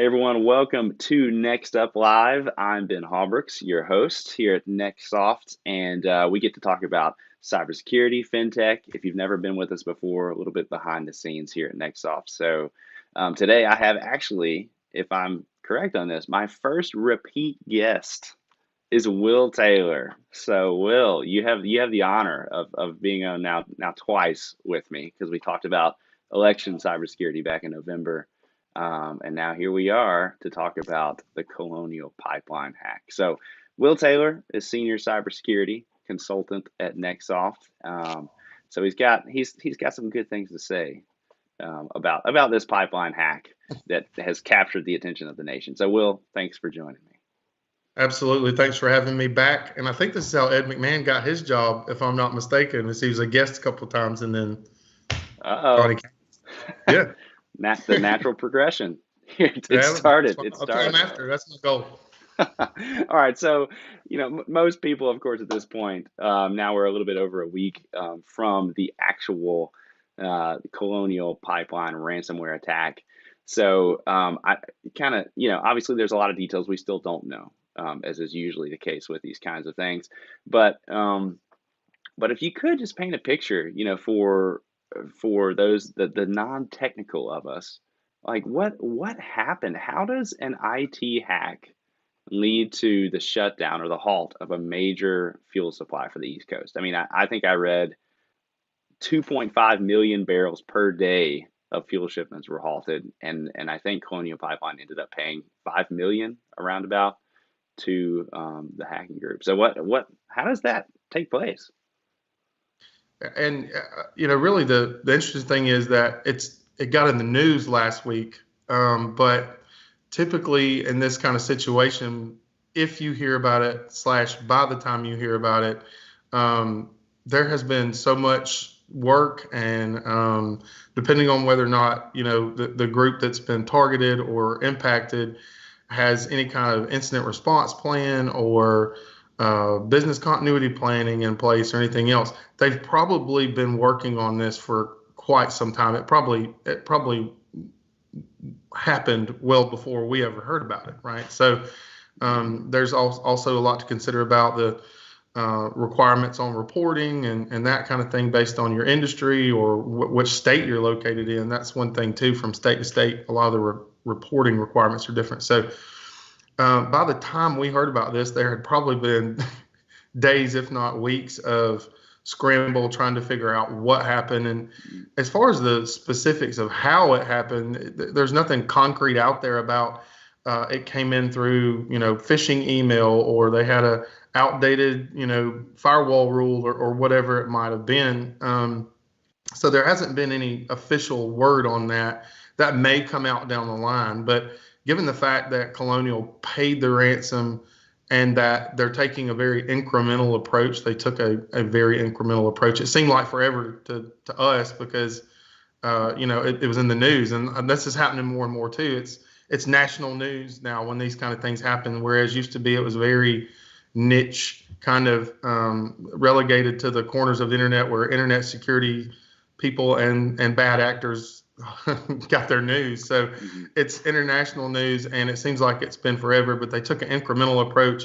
Hey everyone, welcome to Next Up Live. I'm Ben Hallbrooks, your host here at NXTsoft, and we get to talk about cybersecurity, fintech. If you've never been with us before, a little bit behind the scenes here at NXTsoft. So today I have actually, if I'm correct on this, my first repeat guest is Will Taylor. So Will, you have the honor of being on now twice with me because we talked about election cybersecurity back in November. And now here we are to talk about the Colonial pipeline hack. So Will Taylor is senior cybersecurity consultant at NXTsoft. So he's got some good things to say about this pipeline hack that has captured the attention of the nation. So Will, thanks for joining me. Absolutely. Thanks for having me back. And I think this is how Ed McMahon got his job, if I'm not mistaken, is he was a guest a couple of times and then thought he Uh-oh. came. Yeah. The natural progression. It Yeah. started. It I'll try him started. after. That's my goal. All right, so most people, of course, at this point, now we're a little bit over a week from the actual Colonial pipeline ransomware attack. So I kind of, obviously there's a lot of details we still don't know, as is usually the case with these kinds of things. But if you could just paint a picture, for those the non-technical of us, like what happened? How does an IT hack lead to the shutdown or the halt of a major fuel supply for the East Coast? I mean, I think I read 2.5 million barrels per day of fuel shipments were halted, and I think Colonial Pipeline ended up paying 5 million around about to the hacking group. So how does that take place? And really the interesting thing is that it got in the news last week. But typically in this kind of situation, if you hear about it, slash by the time you hear about it, there has been so much work and depending on whether or not, the group that's been targeted or impacted has any kind of incident response plan or business continuity planning in place or anything else. They've probably been working on this for quite some time. It probably happened well before we ever heard about it, right? So there's also a lot to consider about the requirements on reporting and that kind of thing based on your industry or which state you're located in. That's one thing too, from state to state. A lot of the reporting requirements are different. So by the time we heard about this, there had probably been days, if not weeks, of scramble trying to figure out what happened. And as far as the specifics of how it happened, there's nothing concrete out there about it came in through, phishing email or they had a outdated, firewall rule or whatever it might have been. So there hasn't been any official word on that. That may come out down the line, but given the fact that Colonial paid the ransom and that they're taking a very incremental approach, they took a very incremental approach. It seemed like forever to us because, it was in the news, and this is happening more and more too. It's national news now when these kind of things happen, whereas used to be it was very niche, kind of relegated to the corners of the internet where internet security people and bad actors got their news. So Mm-hmm. it's international news, and it seems like it's been forever. But they took an incremental approach.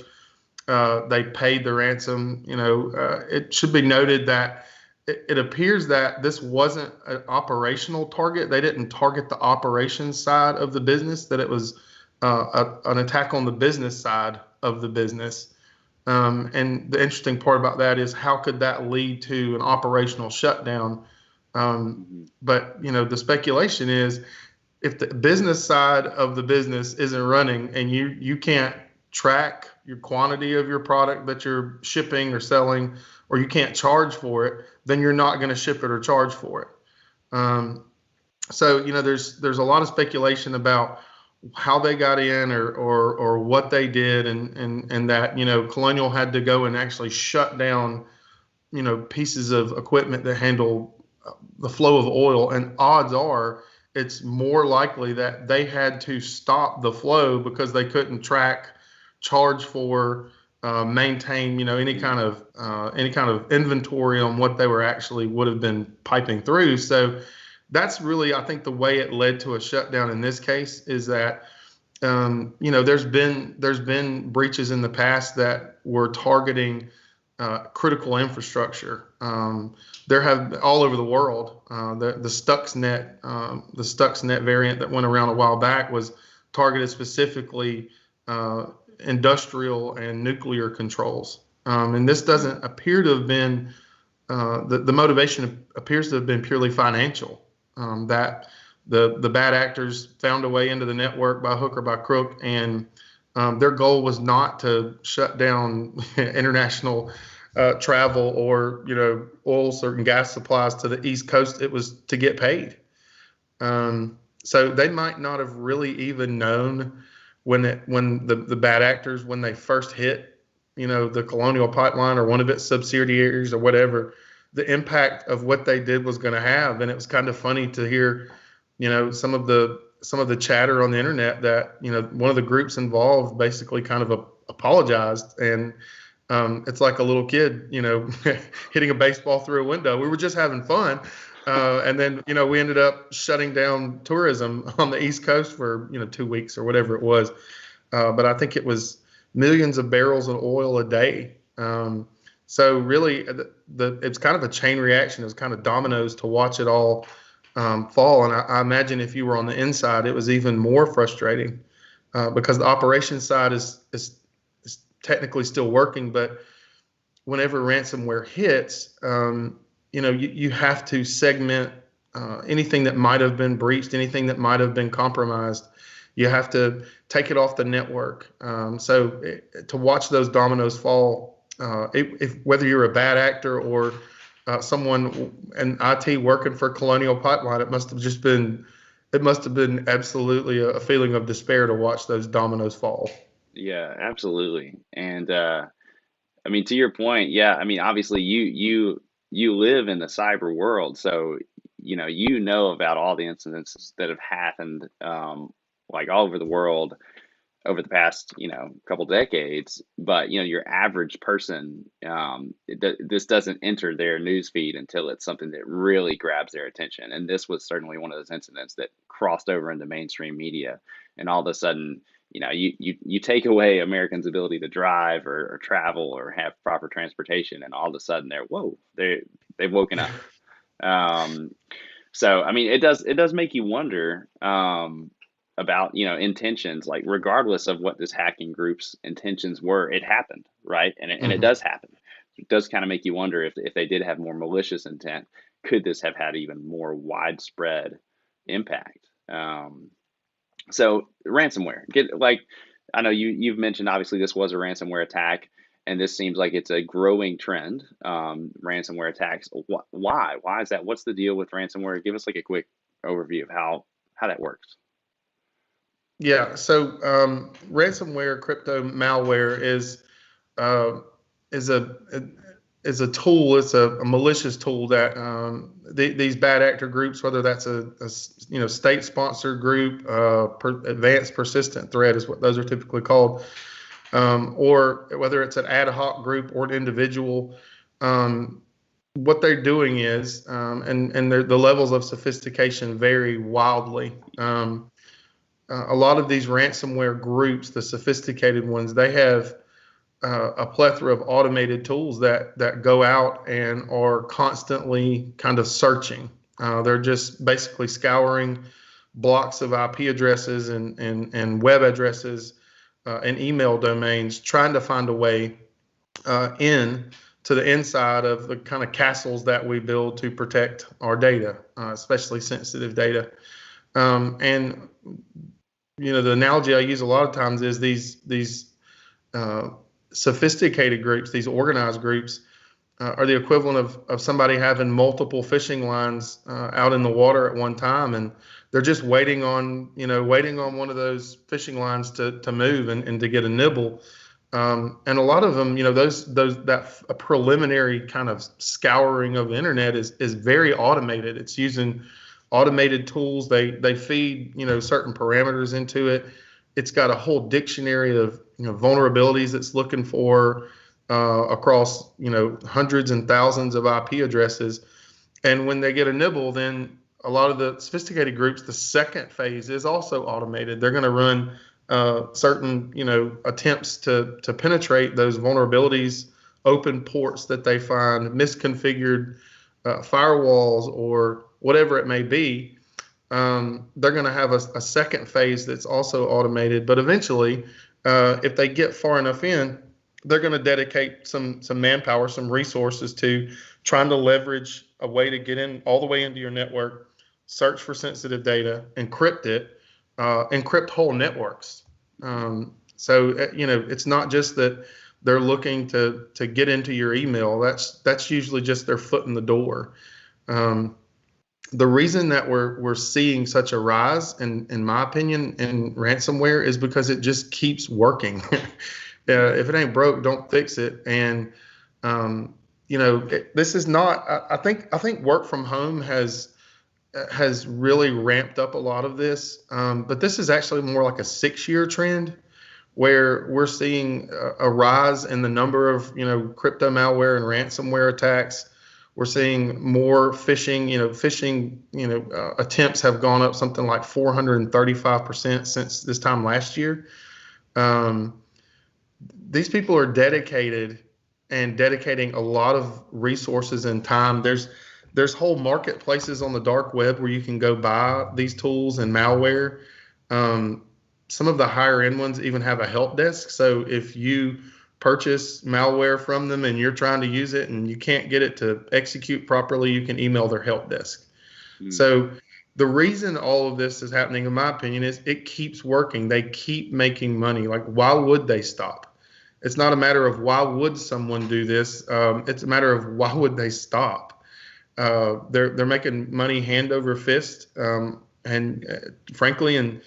They paid the ransom. It should be noted that it appears that this wasn't an operational target. They didn't target the operations side of the business. That it was an attack on the business side of the business. And the interesting part about that is how could that lead to an operational shutdown? Mm-hmm. But the speculation is if the business side of the business isn't running and you can't track your quantity of your product that you're shipping or selling, or you can't charge for it, then you're not going to ship it or charge for it. So there's a lot of speculation about how they got in or what they did, and that Colonial had to go and actually shut down pieces of equipment that handle the flow of oil, and odds are it's more likely that they had to stop the flow because they couldn't track, charge for, maintain, any kind of inventory on what they were actually would have been piping through. So that's really, I think, the way it led to a shutdown in this case is that there's been breaches in the past that were targeting critical infrastructure. There have all over the world. The Stuxnet variant that went around a while back was targeted specifically industrial and nuclear controls. And this doesn't appear to have been the motivation appears to have been purely financial. That the bad actors found a way into the network by hook or by crook, and their goal was not to shut down international travel or oil certain gas supplies to the East Coast. It was to get paid. So they might not have really even known when the bad actors, when they first hit the Colonial pipeline or one of its subsidiaries or whatever, the impact of what they did was going to have. And it was kind of funny to hear some of the chatter on the internet that one of the groups involved basically kind of apologized, and it's like a little kid hitting a baseball through a window. We were just having fun, and then we ended up shutting down tourism on the East Coast for 2 weeks or whatever it was. But I think it was millions of barrels of oil a day. So really, it's kind of a chain reaction. It was kind of dominoes to watch it all fall. And I imagine if you were on the inside, it was even more frustrating because the operations side is technically still working. But whenever ransomware hits, you have to segment anything that might have been breached, anything that might have been compromised. You have to take it off the network. So to watch those dominoes fall, whether you're a bad actor or someone in IT working for Colonial Pipeline, it must have been absolutely a feeling of despair to watch those dominoes fall. Yeah, absolutely. And I mean, to your point, yeah, I mean, obviously you live in the cyber world, so you know about all the incidents that have happened like all over the world over the past couple decades. But your average person, this doesn't enter their news feed until it's something that really grabs their attention. And this was certainly one of those incidents that crossed over into mainstream media, and all of a sudden you take away Americans' ability to drive or travel or have proper transportation, and all of a sudden they've woken up. um, so I mean, it does make you wonder about intentions. Like, regardless of what this hacking group's intentions were, it happened, right? And it Mhm. does happen. It does kind of make you wonder if they did have more malicious intent, could this have had even more widespread impact? So ransomware, I know you've mentioned, obviously this was a ransomware attack, and this seems like it's a growing trend. Ransomware attacks. Why is that? What's the deal with ransomware? Give us like a quick overview of how that works. Yeah. So ransomware, crypto malware uh, is a is a tool. It's a malicious tool that these bad actor groups, whether that's a state sponsored group, advanced persistent threat is what those are typically called, or whether it's an ad hoc group or an individual. Um, what they're doing is, and the levels of sophistication vary wildly. A lot of these ransomware groups, the sophisticated ones, they have a plethora of automated tools that go out and are constantly kind of searching. They're just basically scouring blocks of IP addresses and web addresses and email domains, trying to find a way in to the inside of the kind of castles that we build to protect our data, especially sensitive data. And the analogy I use a lot of times is these sophisticated groups, these organized groups, are the equivalent of somebody having multiple fishing lines out in the water at one time, and they're just waiting on one of those fishing lines to move and to get a nibble. And a lot of them, a preliminary kind of scouring of the internet is very automated. It's using automated tools. They feed certain parameters into it. It's got a whole dictionary of vulnerabilities it's looking for across hundreds and thousands of IP addresses. And when they get a nibble, then a lot of the sophisticated groups, the second phase is also automated. They're going to run certain attempts to penetrate those vulnerabilities, open ports that they find, misconfigured firewalls, or whatever it may be. They're going to have a second phase that's also automated. But eventually, if they get far enough in, they're going to dedicate some manpower, some resources to trying to leverage a way to get in all the way into your network, search for sensitive data, encrypt it, encrypt whole networks. So it's not just that they're looking to get into your email. That's usually just their foot in the door. The reason that we're seeing such a rise, in my opinion, in ransomware is because it just keeps working. If it ain't broke, don't fix it. And this is not. I think work from home has really ramped up a lot of this. But this is actually more like a 6-year trend, where we're seeing a rise in the number of crypto malware and ransomware attacks. We're seeing more phishing. Attempts have gone up something like 435% since this time last year. These people are dedicated and dedicating a lot of resources and time. There's whole marketplaces on the dark web where you can go buy these tools and malware. Some of the higher end ones even have a help desk. So if you purchase malware from them and you're trying to use it and you can't get it to execute properly, you can email their help desk. So the reason all of this is happening, in my opinion, is it keeps working. They keep making money. Like, why would they stop? It's not a matter of why would someone do this. It's a matter of why would they stop? They're making money hand over fist. Frankly, in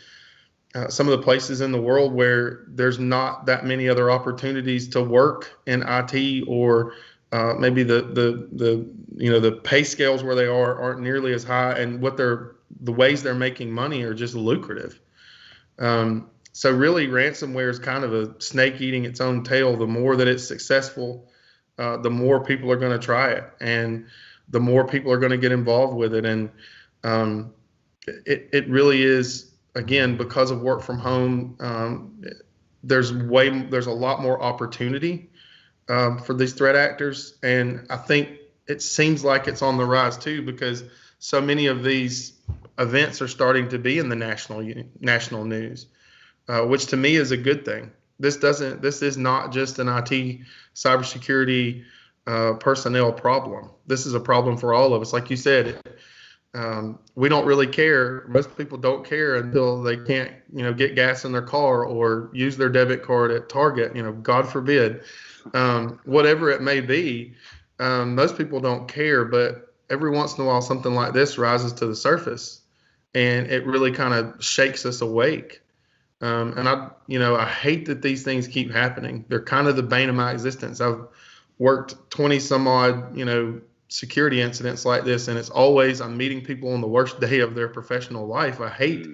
some of the places in the world where there's not that many other opportunities to work in IT, or maybe the pay scales where they aren't nearly as high, and the ways they're making money are just lucrative. So really, ransomware is kind of a snake eating its own tail. The more that it's successful, the more people are going to try it, and the more people are going to get involved with it. And it really is, again, because of work from home, there's a lot more opportunity for these threat actors. And I think it seems like it's on the rise too, because so many of these events are starting to be in the national news, which to me is a good thing. This is not just an IT cybersecurity personnel problem. This is a problem for all of us. Like you said, we don't really care. Most people don't care until they can't, get gas in their car or use their debit card at Target, God forbid, whatever it may be. Most people don't care, but every once in a while, something like this rises to the surface, and it really kind of shakes us awake. And I hate that these things keep happening. They're kind of the bane of my existence. I've worked 20 some odd, security incidents like this, and it's always I'm meeting people on the worst day of their professional life. I hate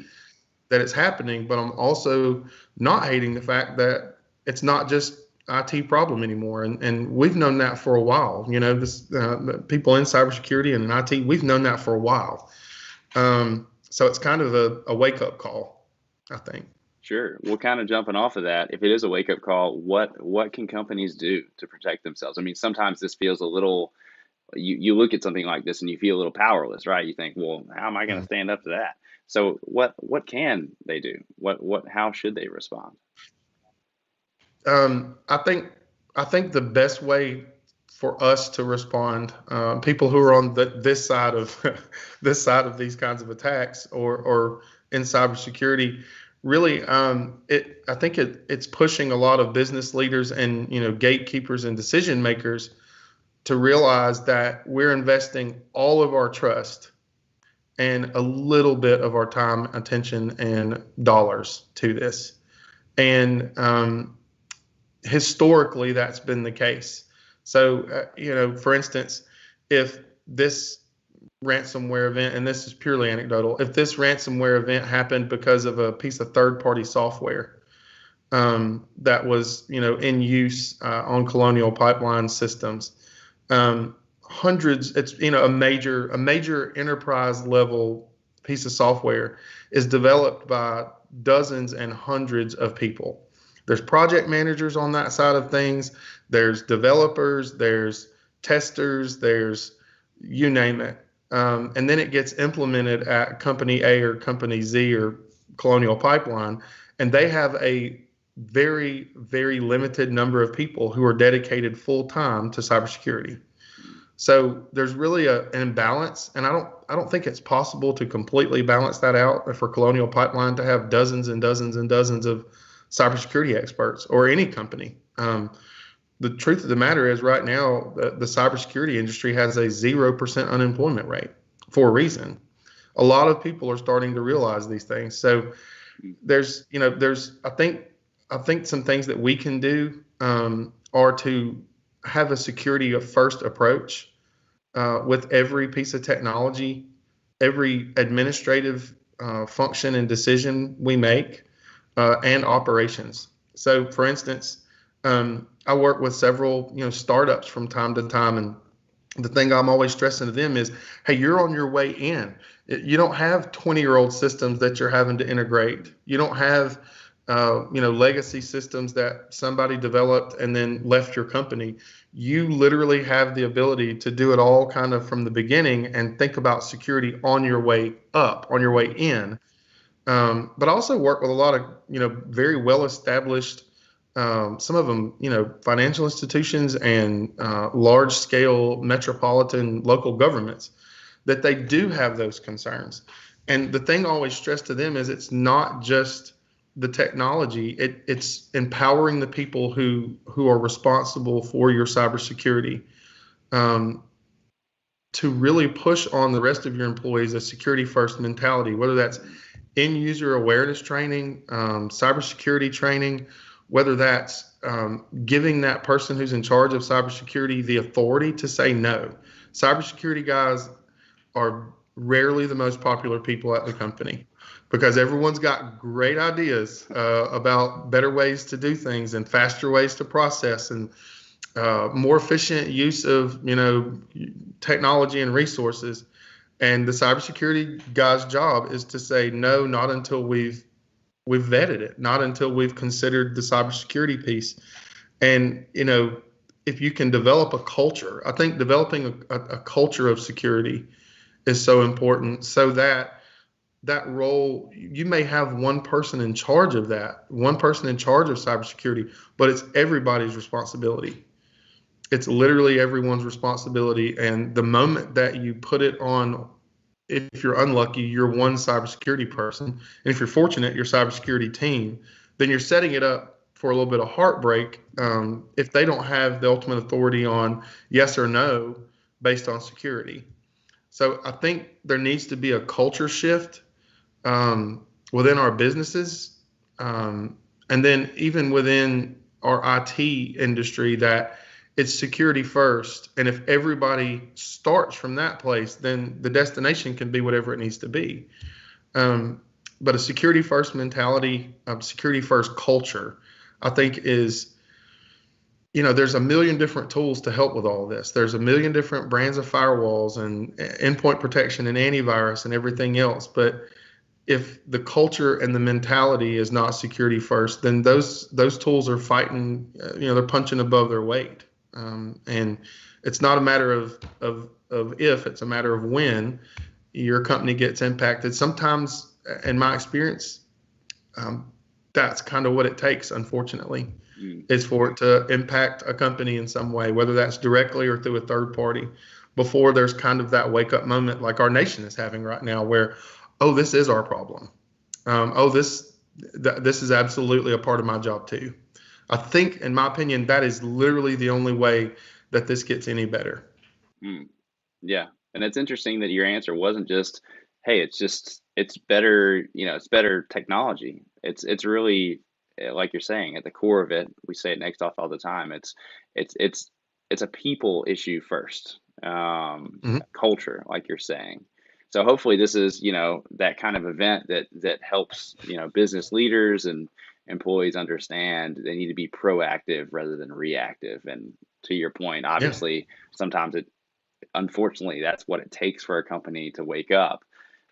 that it's happening, but I'm also not hating the fact that it's not just IT problem anymore, and we've known that for a while. This people in cybersecurity and in IT, we've known that for a while. So it's kind of a wake up call, I think. Sure. Well, kind of jumping off of that, if it is a wake up call, what can companies do to protect themselves? I mean, sometimes this feels a little. You look at something like this and you feel a little powerless, right? You think, well, how am I going to stand up to that? So what can they do? How should they respond? I think the best way for us to respond, people who are on this side of these kinds of attacks or in cybersecurity, really, I think it's pushing a lot of business leaders and gatekeepers and decision makers to realize that we're investing all of our trust and a little bit of our time, attention, and dollars to this. And historically, that's been the case. So, for instance, if this ransomware event, and this is purely anecdotal, if this ransomware event happened because of a piece of third-party software that was, in use on Colonial pipeline systems, hundreds, it's a major enterprise level piece of software is developed by dozens and hundreds of people. There's project managers on that side of things. There's developers. There's testers. There's you name it. And then it gets implemented at company A or company Z or Colonial Pipeline, and they have a very, very limited number of people who are dedicated full time to cybersecurity. So there's really an imbalance, and I don't think it's possible to completely balance that out for Colonial Pipeline to have dozens and dozens and dozens of cybersecurity experts or any company. The truth of the matter is, right now, the cybersecurity industry has a 0% unemployment rate for a reason. A lot of people are starting to realize these things. So there's I think some things that we can do are to have a security first approach with every piece of technology, every administrative function and decision we make, and operations. So, for instance, I work with several startups from time to time, and the thing I'm always stressing to them is, hey, you're on your way in. You don't have 20-year-old systems that you're having to integrate. You don't have legacy systems that somebody developed and then left your company. You literally have the ability to do it all kind of from the beginning and think about security on your way up, on your way in. But I also work with a lot of, very well established, some of them, financial institutions and large scale metropolitan local governments that they do have those concerns. And the thing I always stress to them is it's not just the technology, it's empowering the people who are responsible for your cybersecurity, to really push on the rest of your employees a security first mentality, whether that's end user awareness training, cybersecurity training, whether that's giving that person who's in charge of cybersecurity the authority to say no. Cybersecurity guys are rarely the most popular people at the company because everyone's got great ideas about better ways to do things and faster ways to process and more efficient use of technology and resources. And the cybersecurity guy's job is to say no, not until we've vetted it, not until we've considered the cybersecurity piece. And if you can develop a culture, I think developing a culture of security is so important, so that role, you may have one person in charge of that, one person in charge of cybersecurity, but it's everybody's responsibility. It's literally everyone's responsibility. And the moment that you put it on, if you're unlucky, you're one cybersecurity person. And if you're fortunate, your cybersecurity team, then you're setting it up for a little bit of heartbreak if they don't have the ultimate authority on yes or no based on security. So I think there needs to be a culture shift within our businesses, and then even within our IT industry, that it's security first. And if everybody starts from that place, then the destination can be whatever it needs to be. But a security first mentality, security first culture, I think is, there's a million different tools to help with all of this. There's a million different brands of firewalls and endpoint protection and antivirus and everything else. But if the culture and the mentality is not security first, then those tools are fighting, they're punching above their weight. And it's not a matter of if, it's a matter of when your company gets impacted. Sometimes, in my experience, that's kind of what it takes, unfortunately, is for it to impact a company in some way, whether that's directly or through a third party, before there's kind of that wake up moment like our nation is having right now where, oh, this is our problem. This is absolutely a part of my job too. I think, in my opinion, that is literally the only way that this gets any better. Mm, yeah. And it's interesting that your answer wasn't just, hey, it's better, it's better technology. It's really like you're saying, at the core of it, we say it NXTsoft all the time. It's it's it's a people issue first. Mhm. Culture, like you're saying. So hopefully this is, that kind of event that helps, business leaders and employees understand they need to be proactive rather than reactive. And to your point, Yeah. obviously, sometimes unfortunately, that's what it takes for a company to wake up.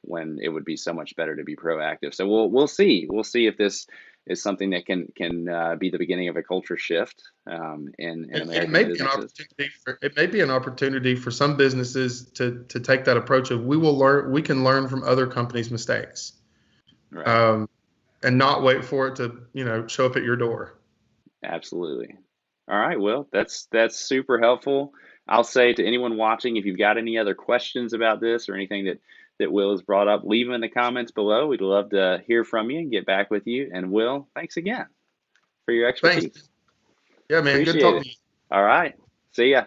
when it would be so much better to be proactive. So we'll see if this is something that can be the beginning of a culture shift in It American may be an businesses. opportunity for some businesses to take that approach of we can learn from other companies' mistakes, Right. um, and not wait for it to show up at your door. Absolutely. All right. Well, that's super helpful. I'll say to anyone watching, if you've got any other questions about this or anything that Will has brought up, leave them in the comments below. We'd love to hear from you and get back with you. And Will, thanks again for your Thanks. expertise. Yeah, man. Good Appreciate talking it. to you. All right. See ya.